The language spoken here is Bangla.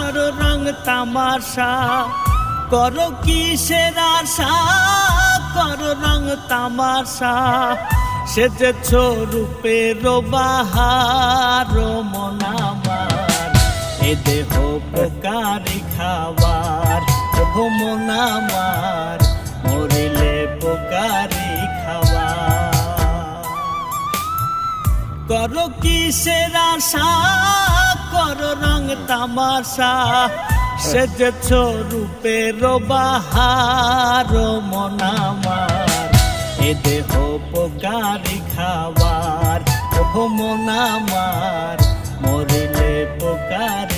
করো রং তামাশা, করো কিসের আশা, করো রং তামাশা। সেজেছ রূপের বাহার মন আমার, এ দেহ পোকারি খাবার। ও মন আমার, মরিলে পোকারি খাবার। করো কিসের আশা, করো রং তামাশা। সেজেছ রূপের বাহার মন আমার, এ দেহ পোকারি খাবার। ও মন আমার, মরিলে পোকারি